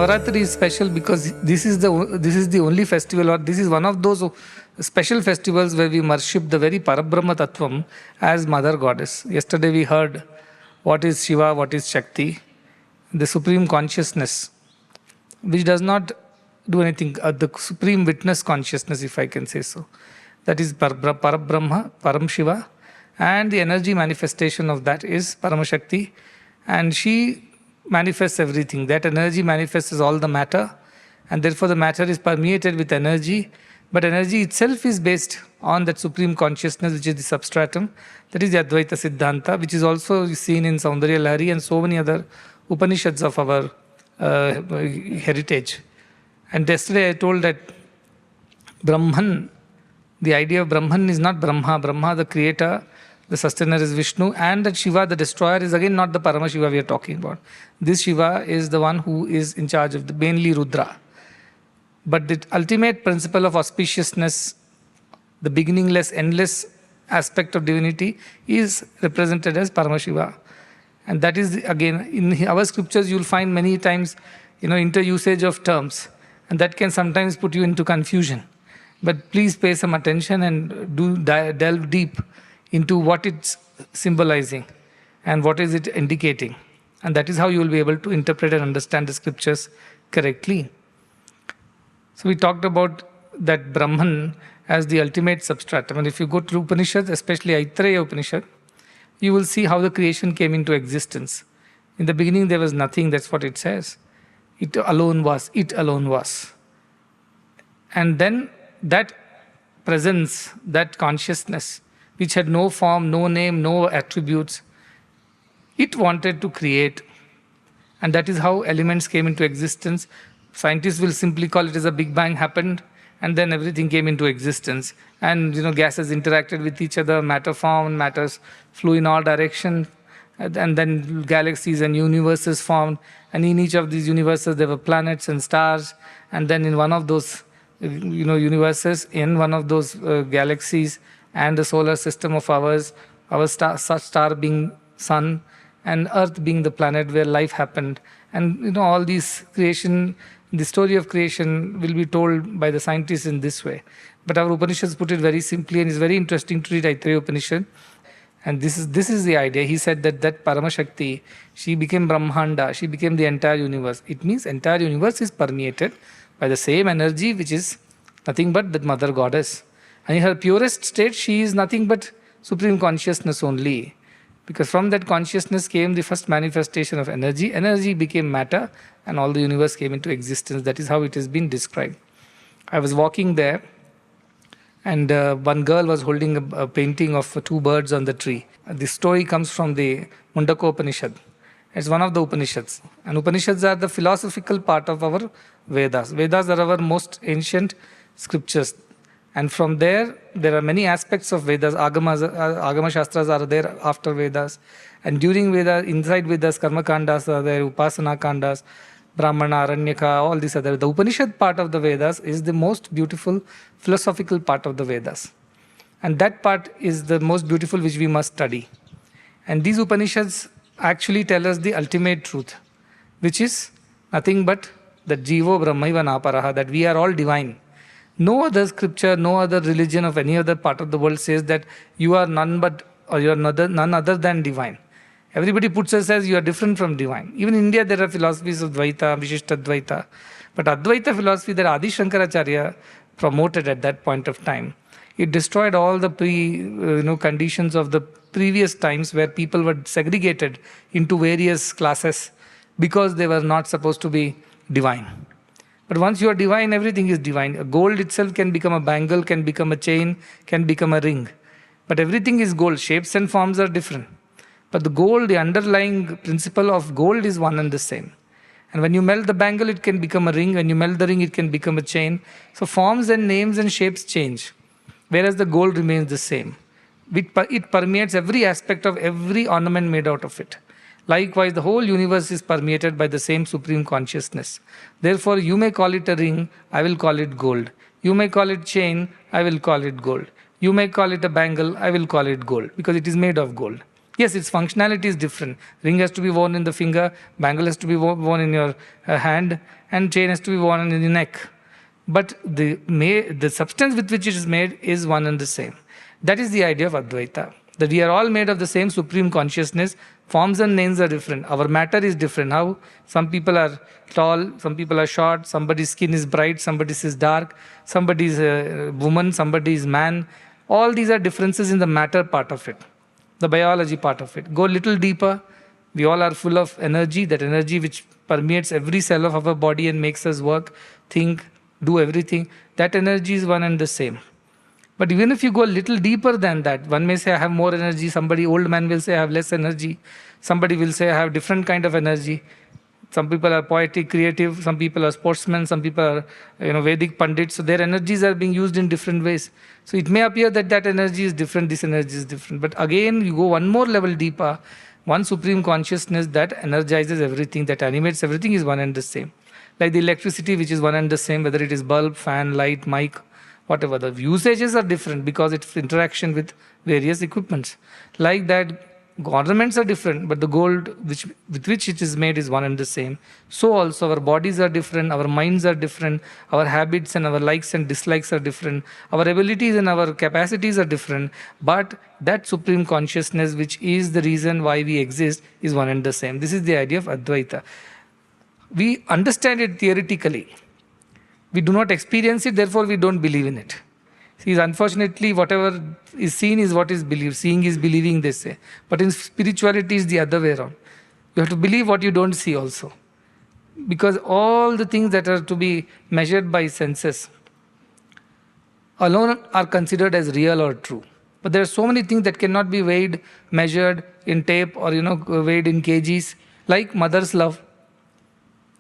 Navaratri is special because this is the only festival, or this is one of those special festivals where we worship the very Parabrahma Tattvam as Mother Goddess. Yesterday we heard what is Shiva, what is Shakti, the Supreme Consciousness, which does not do anything, the Supreme Witness Consciousness, if I can say so. That is Parabrahma, Param Shiva, and the energy manifestation of that is Paramashakti, and she manifests everything. That energy manifests as all the matter, and therefore the matter is permeated with energy, but energy itself is based on that Supreme Consciousness, which is the substratum. That is the Advaita Siddhanta, which is also seen in Saundarya Lahari and so many other Upanishads of our heritage. And yesterday I told that Brahman, the idea of Brahman is not Brahma. Brahma, the creator, the sustainer is Vishnu, and that Shiva, the destroyer, is again not the Parama Shiva we are talking about. This Shiva is the one who is in charge of the mainly Rudra. But the ultimate principle of auspiciousness, the beginningless, endless aspect of divinity is represented as Parama Shiva. And that is, again, in our scriptures you will find many times, interusage of terms. And that can sometimes put you into confusion. But please pay some attention and delve deep into what it's symbolizing and what is it indicating. And that is how you will be able to interpret and understand the scriptures correctly. So we talked about that Brahman as the ultimate substratum. And if you go to Upanishads, especially Aitareya Upanishad, you will see how the creation came into existence. In the beginning there was nothing, that's what it says. It alone was. And then that presence, that consciousness, which had no form, no name, no attributes, it wanted to create. And that is how elements came into existence. Scientists will simply call it as a Big Bang happened, and then everything came into existence. And gases interacted with each other, matter formed, matters flew in all directions, and then galaxies and universes formed. And in each of these universes there were planets and stars. And then in one of those universes, in one of those galaxies, and the solar system of ours, our star being sun, and earth being the planet where life happened. And all these creation, the story of creation will be told by the scientists in this way. But our Upanishads put it very simply, and it's very interesting to read Aitareya Upanishad. And this is the idea. He said that Paramashakti, she became Brahmanda, she became the entire universe. It means entire universe is permeated by the same energy, which is nothing but the Mother Goddess. And in her purest state, she is nothing but Supreme Consciousness only. Because from that consciousness came the first manifestation of energy. Energy became matter, and all the universe came into existence. That is how it has been described. I was walking there, and one girl was holding a painting of two birds on the tree. This story comes from the Mundaka Upanishad. It's one of the Upanishads. And Upanishads are the philosophical part of our Vedas. Vedas are our most ancient scriptures. And from there are many aspects of Vedas. Agama Shastras are there after Vedas. And during Vedas, inside Vedas, Karma Kandas are there, Upasana Kandas, Brahmana, Aranyaka, all these other. The Upanishad part of the Vedas is the most beautiful philosophical part of the Vedas. And that part is the most beautiful which we must study. And these Upanishads actually tell us the ultimate truth, which is nothing but that Jivo Brahmaiva Naparaha, that we are all divine. No other scripture, no other religion of any other part of the world says that you are none other than divine. Everybody puts us as you are different from divine. Even in India there are philosophies of Dvaita, Vishishtadvaita. But Advaita philosophy that Adi Shankaracharya promoted at that point of time, it destroyed all the conditions of the previous times where people were segregated into various classes because they were not supposed to be divine. But once you are divine, everything is divine. A gold itself can become a bangle, can become a chain, can become a ring. But everything is gold. Shapes and forms are different. But the gold, the underlying principle of gold is one and the same. And when you melt the bangle, it can become a ring. When you melt the ring, it can become a chain. So forms and names and shapes change, whereas the gold remains the same. It permeates every aspect of every ornament made out of it. Likewise, the whole universe is permeated by the same Supreme Consciousness. Therefore, you may call it a ring, I will call it gold. You may call it chain, I will call it gold. You may call it a bangle, I will call it gold, because it is made of gold. Yes, its functionality is different. Ring has to be worn in the finger, bangle has to be worn in your hand, and chain has to be worn in the neck. But the substance with which it is made is one and the same. That is the idea of Advaita. That we are all made of the same supreme consciousness. Forms and names are different. Our matter is different. How some people are tall, some people are short, somebody's skin is bright, somebody's is dark, somebody is a woman, somebody is man. All these are differences in the matter part of it, the biology part of it. Go a little deeper. We all are full of energy, that energy which permeates every cell of our body and makes us work, think, do everything. That energy is one and the same. But even if you go a little deeper than that, one may say I have more energy, somebody, old man will say I have less energy, somebody will say I have different kind of energy. Some people are poetic, creative, some people are sportsmen, some people are Vedic pundits, so their energies are being used in different ways. So it may appear that that energy is different, this energy is different. But again, you go one more level deeper, one supreme consciousnness that energizes everything, that animates everything is one and the same. Like the electricity which is one and the same, whether it is bulb, fan, light, mic, whatever. The usages are different because it's interaction with various equipments. Like that, ornaments are different, but the gold with which it is made is one and the same. So also our bodies are different, our minds are different, our habits and our likes and dislikes are different, our abilities and our capacities are different, but that supreme consciousness which is the reason why we exist is one and the same. This is the idea of Advaita. We understand it theoretically. We do not experience it, therefore we don't believe in it. See, unfortunately, whatever is seen is what is believed. Seeing is believing, they say. But in spirituality, it's the other way around. You have to believe what you don't see also. Because all the things that are to be measured by senses alone are considered as real or true. But there are so many things that cannot be weighed, measured in tape or weighed in kgs, like mother's love.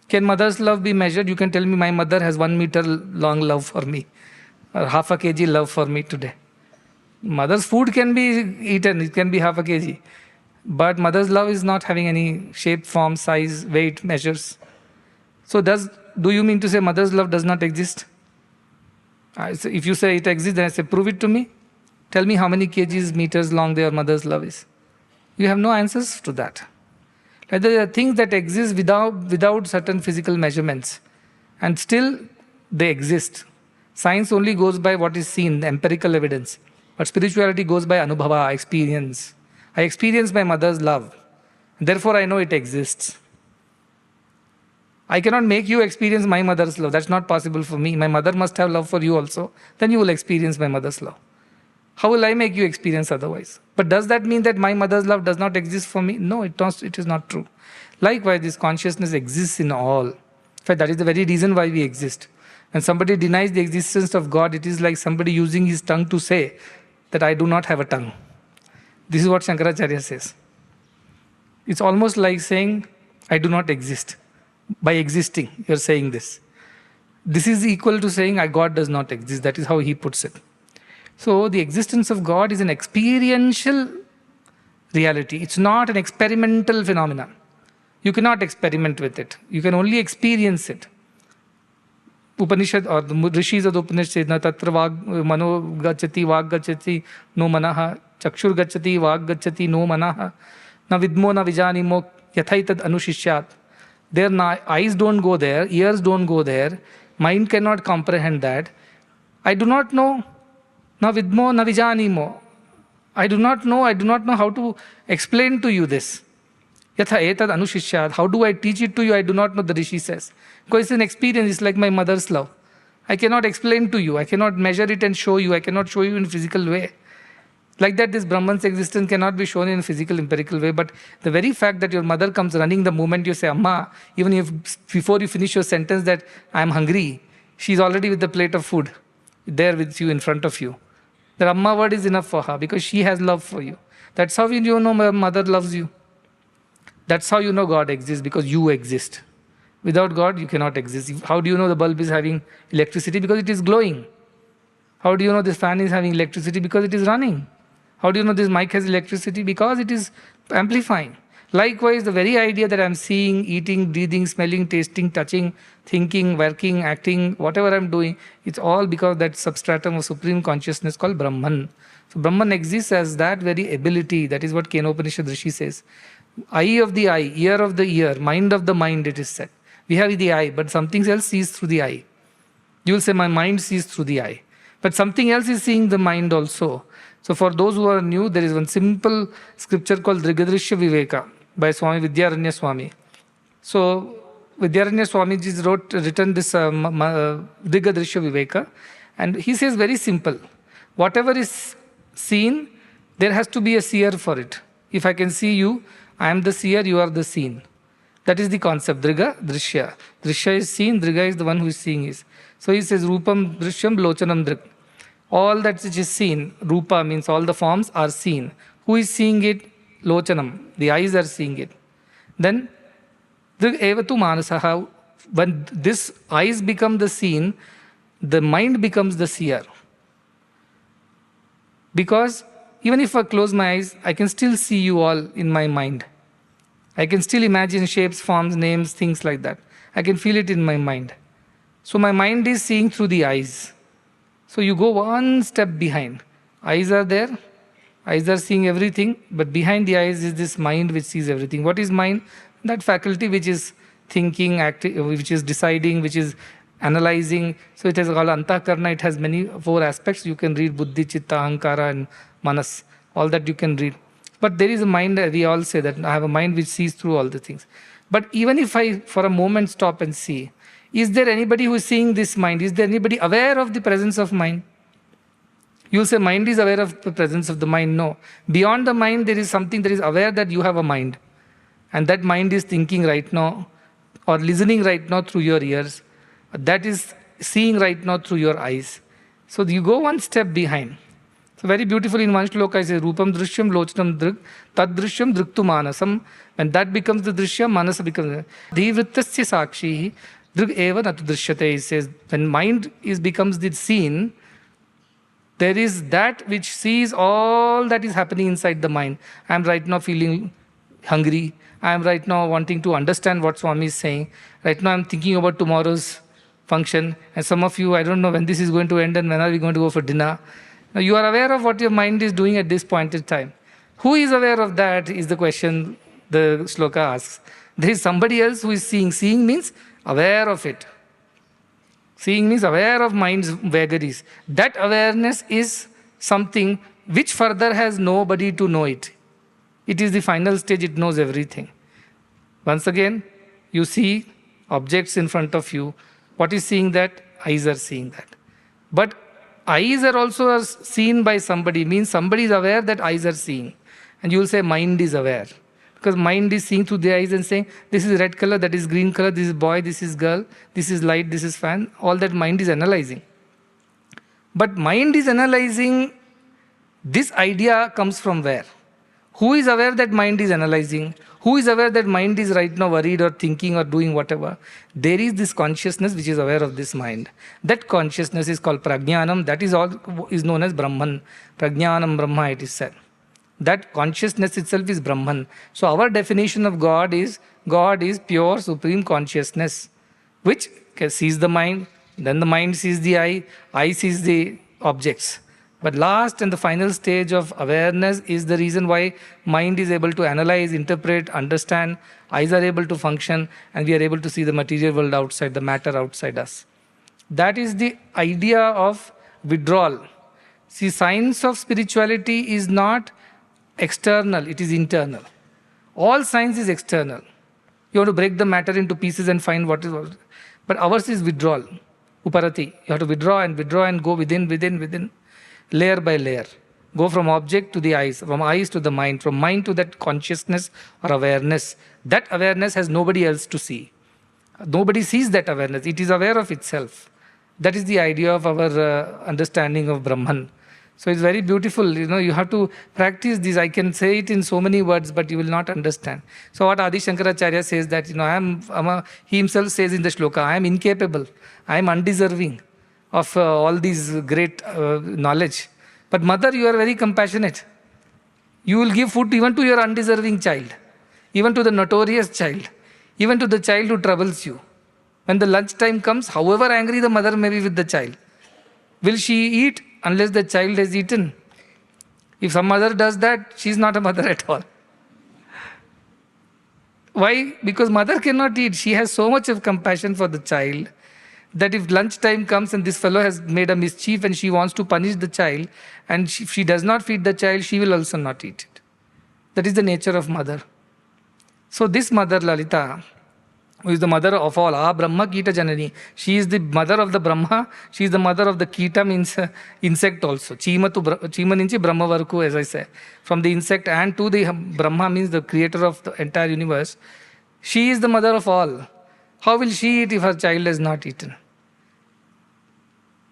Can mother's love be measured? You can tell me my mother has 1 meter long love for me, or half a kg love for me today. Mother's food can be eaten, it can be half a kg. But mother's love is not having any shape, form, size, weight, measures. So do you mean to say mother's love does not exist? If you say it exists, then I say prove it to me. Tell me how many kgs, meters long their mother's love is. You have no answers to that. Like there are things that exist without certain physical measurements, and still they exist. Science only goes by what is seen, the empirical evidence. But spirituality goes by anubhava, experience. I experience my mother's love. Therefore I know it exists. I cannot make you experience my mother's love. That's not possible for me. My mother must have love for you also. Then you will experience my mother's love. How will I make you experience otherwise? But does that mean that my mother's love does not exist for me? No, it is not true. Likewise, this consciousness exists in all. In fact, that is the very reason why we exist. When somebody denies the existence of God, it is like somebody using his tongue to say that I do not have a tongue. This is what Shankaracharya says. It's almost like saying, I do not exist. By existing, you are saying this. This is equal to saying, God does not exist. That is how he puts it. So the existence of God is an experiential reality. It's not an experimental phenomenon. You cannot experiment with it. You can only experience it. Upanishad or the rishis of the Upanishad say, na tatra mano gacchati vag gacchati no manaha, chakshur gacchati vag gacchati no manaha, na vidmo na vijanimo yathaitad anushishyat. Their eyes don't go there, ears don't go there, mind cannot comprehend that. I do not know. Na vidmo na vijanimo. I do not know how to explain to you this. Yatha etad anushishyad. How do I teach it to you? I do not know, the Rishi says. Because it's an experience, it's like my mother's love. I cannot explain to you. I cannot measure it and show you. I cannot show you in a physical way. Like that, this Brahman's existence cannot be shown in a physical, empirical way. But the very fact that your mother comes running the moment you say, Amma, even if before you finish your sentence that I am hungry, she's already with the plate of food there with you in front of you. The Amma word is enough for her because she has love for you. That's how you know my mother loves you. That's how you know God exists, because you exist. Without God, you cannot exist. How do you know the bulb is having electricity? Because it is glowing. How do you know this fan is having electricity? Because it is running. How do you know this mic has electricity? Because it is amplifying. Likewise, the very idea that I'm seeing, eating, breathing, smelling, tasting, touching, thinking, working, acting, whatever I'm doing, it's all because that substratum of supreme consciousness called Brahman. So Brahman exists as that very ability. That is what Kenopanishad Rishi says. Eye of the eye, ear of the ear, mind of the mind, it is said. We have the eye, but something else sees through the eye. You will say, my mind sees through the eye. But something else is seeing the mind also. So for those who are new, there is one simple scripture called Drigadrishya Viveka by Swami Vidyaranya Swami. So Vidyaranya Swami ji written this Drigadrishya Viveka, and he says very simple. Whatever is seen, there has to be a seer for it. If I can see you, I am the seer, you are the seen. That is the concept, Driga, Drishya. Drishya is seen, Driga is the one who is seeing is. So he says, Rupam, Drishyam, Lochanam, Drig. All that which is seen, Rupa means all the forms are seen. Who is seeing it? Lochanam. The eyes are seeing it. Then, Drig evatu manasaha. When this eyes become the seen, the mind becomes the seer. Because even if I close my eyes, I can still see you all in my mind. I can still imagine shapes, forms, names, things like that. I can feel it in my mind. So my mind is seeing through the eyes. So you go one step behind. Eyes are there. Eyes are seeing everything. But behind the eyes is this mind which sees everything. What is mind? That faculty which is thinking, which is deciding, which is analyzing. So it has called Antakarna. It has many 4 aspects. You can read Buddhi, Chitta, Ahankara and Manas. All that you can read. But there is a mind, we all say that I have a mind which sees through all the things. But even if I for a moment stop and see, is there anybody who is seeing this mind? Is there anybody aware of the presence of mind? You will say mind is aware of the presence of the mind. No. Beyond the mind, there is something that is aware that you have a mind. And that mind is thinking right now or listening right now through your ears. That is seeing right now through your eyes. So you go one step behind. So very beautifully in one shloka, I say, Rupam Drishyam Lochanam Drig, Tad Drishyam Driktu Manasam. When that becomes the Drishya, Manasa becomes the Dhivrittasya Sakshi, Drig Eva Natu Drishyate. He says, when mind becomes the seen, there is that which sees all that is happening inside the mind. I am right now feeling hungry. I am right now wanting to understand what Swami is saying. Right now I am thinking about tomorrow's function. And some of you, I don't know when this is going to end and when are we going to go for dinner. Now you are aware of what your mind is doing at this point in time. Who is aware of that is the question the shloka asks. There is somebody else who is seeing. Seeing means aware of it. Seeing means aware of mind's vagaries. That awareness is something which further has nobody to know it. It is the final stage, it knows everything. Once again, you see objects in front of you. What is seeing that? Eyes are seeing that. But eyes are also seen by somebody, means somebody is aware that eyes are seeing. And you will say mind is aware. Because mind is seeing through the eyes and saying, this is red color, that is green color, this is boy, this is girl, this is light, this is fan. All that mind is analyzing. But mind is analyzing, this idea comes from where? Who is aware that mind is analyzing? Who is aware that mind is right now worried or thinking or doing whatever? There is this consciousness which is aware of this mind. That consciousness is called prajnanam. That is all is known as Brahman. Prajnanam Brahma, it is said. That consciousness itself is Brahman. So our definition of God is pure supreme consciousness, which sees the mind, then the mind sees the eye sees the objects. But last and the final stage of awareness is the reason why mind is able to analyze, interpret, understand, eyes are able to function, and we are able to see the material world outside, the matter outside us. That is the idea of withdrawal. See, science of spirituality is not external, it is internal. All science is external. You want to break the matter into pieces and find what is what. But ours is withdrawal, uparati. You have to withdraw and go within, layer by layer. Go from object to the eyes, from eyes to the mind, from mind to that consciousness or awareness. That awareness has nobody else to see. Nobody sees that awareness. It is aware of itself. That is the idea of our understanding of Brahman. So it's very beautiful. You have to practice this. I can say it in so many words, but you will not understand. So what Adi Shankaracharya says that, he himself says in the shloka, I am incapable. I am undeserving of all these great knowledge. But mother, you are very compassionate. You will give food even to your undeserving child. even to the notorious child, even to the child who troubles you. When the lunch time comes, however angry the mother may be with the child, will she eat unless the child has eaten? If some mother does that, she is not a mother at all. Why? Because mother cannot eat. She has so much of compassion for the child that if lunch time comes and this fellow has made a mischief and she wants to punish the child, and if she does not feed the child, she will also not eat it. That is the nature of mother. So this mother, Lalita, who is the mother of all, Brahma Kita Janani, she is the mother of the Brahma, she is the mother of the Kita, means insect also. Chima nunchi Brahma varaku, as I say. From the insect and to the Brahma, means the creator of the entire universe. She is the mother of all. How will she eat if her child has not eaten?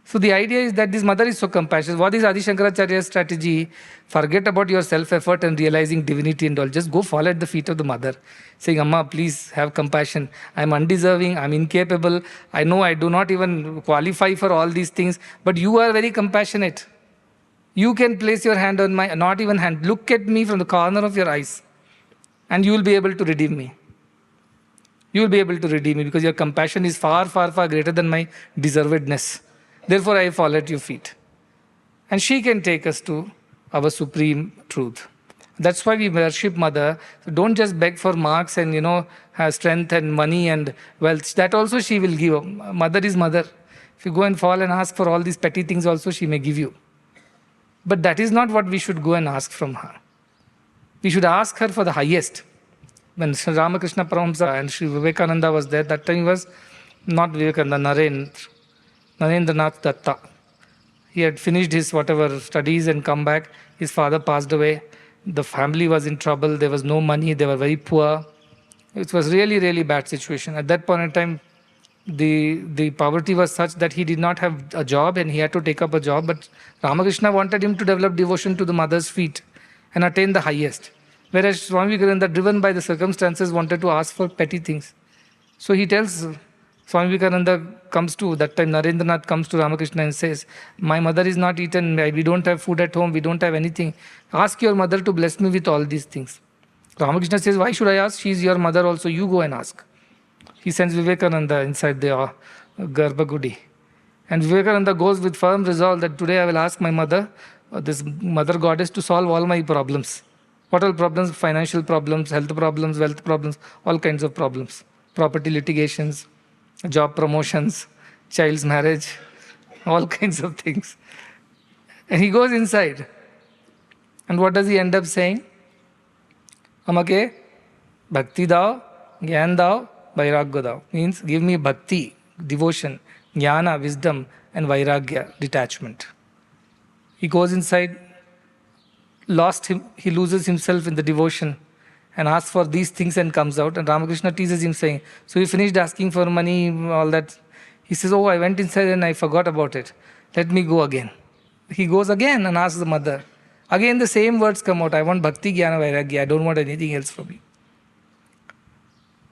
So the idea is that this mother is so compassionate. What is Adi Shankaracharya's strategy? Forget about your self-effort and realizing divinity and all. Just go fall at the feet of the mother, saying, Amma, please have compassion. I am undeserving, I am incapable. I know I do not even qualify for all these things, but you are very compassionate. You can place your hand on my, not even hand, look at me from the corner of your eyes, and you will be able to redeem me. You will be able to redeem me because your compassion is far, far, far greater than my deservedness. Therefore, I fall at your feet. And she can take us to our supreme truth. That's why we worship Mother. So don't just beg for marks and, have strength and money and wealth. That also she will give. Mother is mother. If you go and fall and ask for all these petty things also, she may give you. But that is not what we should go and ask from her. We should ask her for the highest. When Sri Ramakrishna Paramahamsa and Sri Vivekananda was there, that time he was not Vivekananda, Narendranath Datta. He had finished his whatever studies and come back. His father passed away. The family was in trouble. There was no money. They were very poor. It was really, really bad situation. At that point in time, the poverty was such that he did not have a job and he had to take up a job. But Ramakrishna wanted him to develop devotion to the mother's feet and attain the highest. Whereas Swami Vivekananda, driven by the circumstances, wanted to ask for petty things. So he tells, Swami Vivekananda comes to, that time Narendranath comes to Ramakrishna and says, my mother is not eaten, we don't have food at home, we don't have anything. Ask your mother to bless me with all these things. Ramakrishna says, why should I ask? She is your mother also, you go and ask. He sends Vivekananda inside the Garbhagudi. And Vivekananda goes with firm resolve that today I will ask my mother, this mother goddess, to solve all my problems. What all problems? Financial problems, health problems, wealth problems, all kinds of problems. Property litigations, job promotions, child's marriage, all kinds of things. And he goes inside. And what does he end up saying? Amake, bhakti dao, gyan dao, vairagya dao. Means give me bhakti, devotion, jnana, wisdom, and vairagya, detachment. He goes inside, he loses himself in the devotion and asks for these things and comes out. And Ramakrishna teases him saying, so he finished asking for money, all that. He says, oh, I went inside and I forgot about it. Let me go again. He goes again and asks the mother. Again the same words come out. I want bhakti, jnana, vairagya. I don't want anything else from you.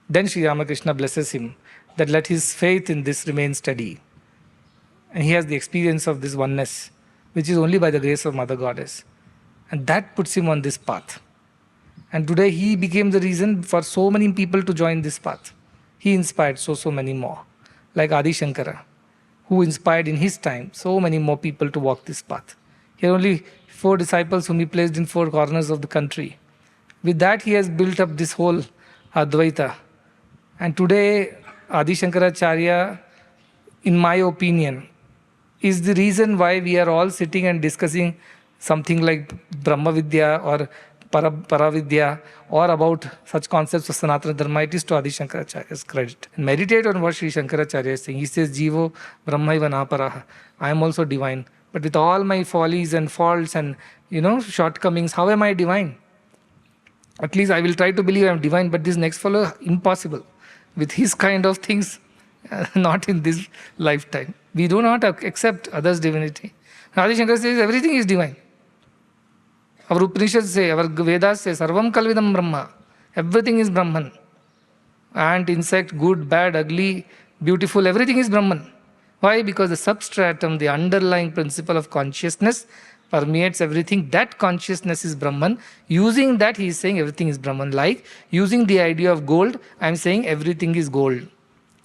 Then Sri Ramakrishna blesses him that let his faith in this remain steady. And he has the experience of this oneness, which is only by the grace of Mother Goddess. And that puts him on this path. And today he became the reason for so many people to join this path. He inspired so many more. Like Adi Shankara, who inspired in his time so many more people to walk this path. He had only 4 disciples whom he placed in 4 corners of the country. With that he has built up this whole Advaita. And today Adi Shankaracharya, in my opinion, is the reason why we are all sitting and discussing something like Brahma Vidya or Paravidya or about such concepts of Sanatana Dharma. It is to Adi Shankaracharya's credit. And meditate on what Sri Shankaracharya is saying. He says, Jivo Brahmaiva Naparaha. I am also divine. But with all my follies and faults and shortcomings, how am I divine? At least I will try to believe I am divine, but this next fellow, impossible. With his kind of things, not in this lifetime. We do not accept others' divinity. Adi Shankara says everything is divine. Our Upanishads say, our Vedas say, Sarvam Kalvidam Brahma. Everything is Brahman. Ant, insect, good, bad, ugly, beautiful, everything is Brahman. Why? Because the substratum, the underlying principle of consciousness, permeates everything. That consciousness is Brahman. Using that, he is saying everything is Brahman. Like using the idea of gold, I am saying everything is gold.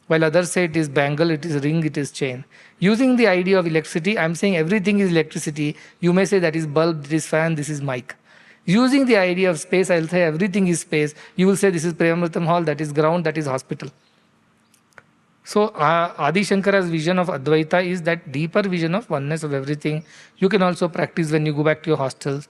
While others say it is bangle, it is ring, it is chain. Using the idea of electricity, I am saying everything is electricity. You may say that is bulb, this is fan, this is mic. Using the idea of space, I will say everything is space. You will say this is Premamritam Hall, that is ground, that is hospital. So Adi Shankara's vision of Advaita is that deeper vision of oneness of everything. You can also practice when you go back to your hostels.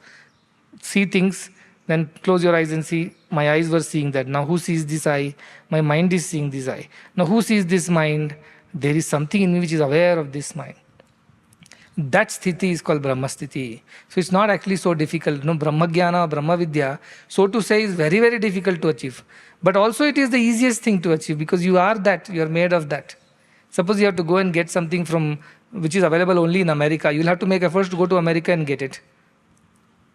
See things, then close your eyes and see, my eyes were seeing that. Now who sees this eye? My mind is seeing this eye. Now who sees this mind? There is something in me which is aware of this mind. That sthiti is called Brahma sthiti. So it's not actually so difficult. No, Brahma Jnana or Brahma Vidya, so to say, is very, very difficult to achieve. But also it is the easiest thing to achieve because you are that, you are made of that. Suppose you have to go and get something from which is available only in America. You'll have to make efforts to go to America and get it.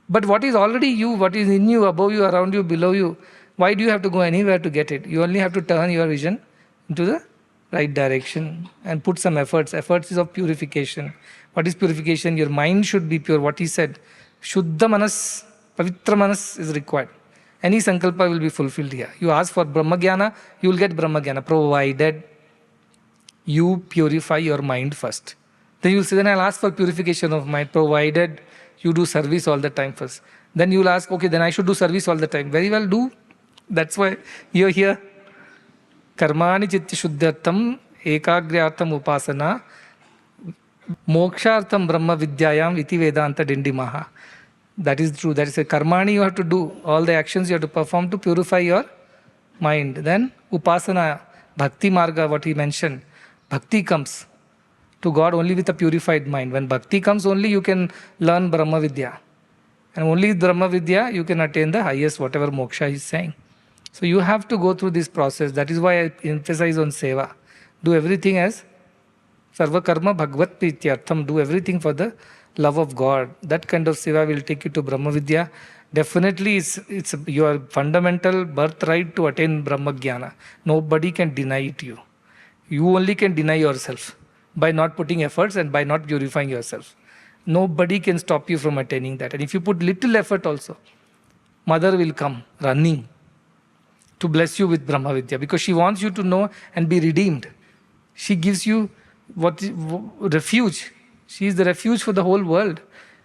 But what is already you, what is in you, above you, around you, below you, why do you have to go anywhere to get it? You only have to turn your vision into the right direction and put some efforts. Efforts is of purification. What is purification? Your mind should be pure. What he said, Shuddha Manas, Pavitra Manas is required. Any sankalpa will be fulfilled here. You ask for Brahma Jnana, you will get Brahma Jnana, provided you purify your mind first. Then you will say, then I'll ask for purification of mind, provided you do service all the time first. Then you will ask, okay, then I should do service all the time. Very well, do. That's why you're here. Karmani chitti shuddhartam ekagryaartham upasana mokshartham brahma vidyayam iti vedanta dindimaha. That is true. That is a karmani you have to do. All the actions you have to perform to purify your mind. Then upasana, bhakti marga, what he mentioned. Bhakti comes to God only with a purified mind. When bhakti comes, only you can learn Brahma Vidya. And only with Brahma Vidya you can attain the highest, whatever moksha is saying. So you have to go through this process. That is why I emphasize on seva. Do everything as sarva karma bhagavad prityartham. Do everything for the love of God. That kind of seva will take you to Brahma Vidya. Definitely it's your fundamental birthright to attain Brahma Jnana. Nobody can deny it to you. You only can deny yourself by not putting efforts and by not purifying yourself. Nobody can stop you from attaining that. And if you put little effort also, Mother will come running to bless you with Brahma Vidya because she wants you to know and be redeemed. She gives you refuge. She is the refuge for the whole world.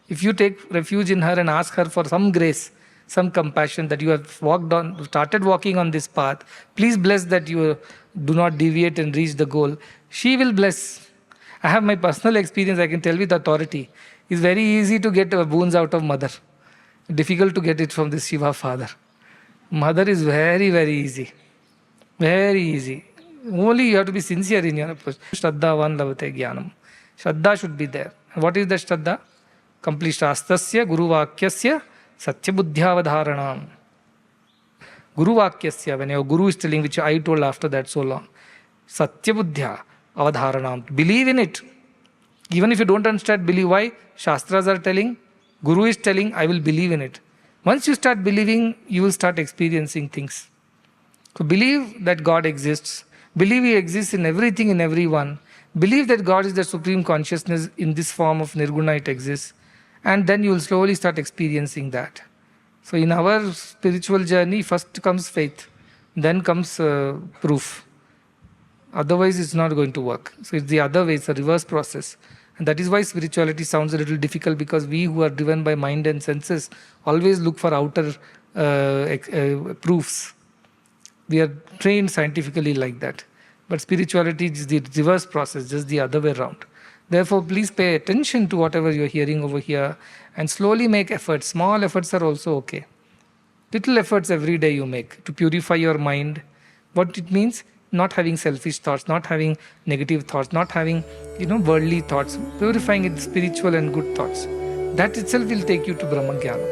If you take refuge in her and ask her for some grace, some compassion that you have started walking on this path, please bless that you do not deviate and reach the goal. She will bless. I have my personal experience, I can tell with authority. It's very easy to get boons out of Mother. Difficult to get it from the Shiva Father. Mother is very, very easy. Very easy. Only you have to be sincere in your approach. Shraddhavan lavate jnanam. Shraddha should be there. And what is the Shraddha? Complete Shastasya Guru Vakyasya Satya Buddhyavadharanam. Guru Vakyasya, when your Guru is telling, which I told after that so long, Satya Buddhya Avadharanam. Believe in it. Even if you don't understand, believe. Why? Shastras are telling, Guru is telling, I will believe in it. Once you start believing, you will start experiencing things. So believe that God exists. Believe He exists in everything, in everyone. Believe that God is the supreme consciousness in this form of Nirguna, it exists. And then you will slowly start experiencing that. So in our spiritual journey, first comes faith, then comes proof. Otherwise, it's not going to work. So it's the other way, it's a reverse process. And that is why spirituality sounds a little difficult, because we who are driven by mind and senses always look for outer proofs. We are trained scientifically like that. But spirituality is the reverse process, just the other way around. Therefore, please pay attention to whatever you're hearing over here and slowly make efforts. Small efforts are also okay. Little efforts every day you make to purify your mind. What it means? Not having selfish thoughts, not having negative thoughts, not having, worldly thoughts. Purifying it, spiritual and good thoughts. That itself will take you to Brahma Jnana.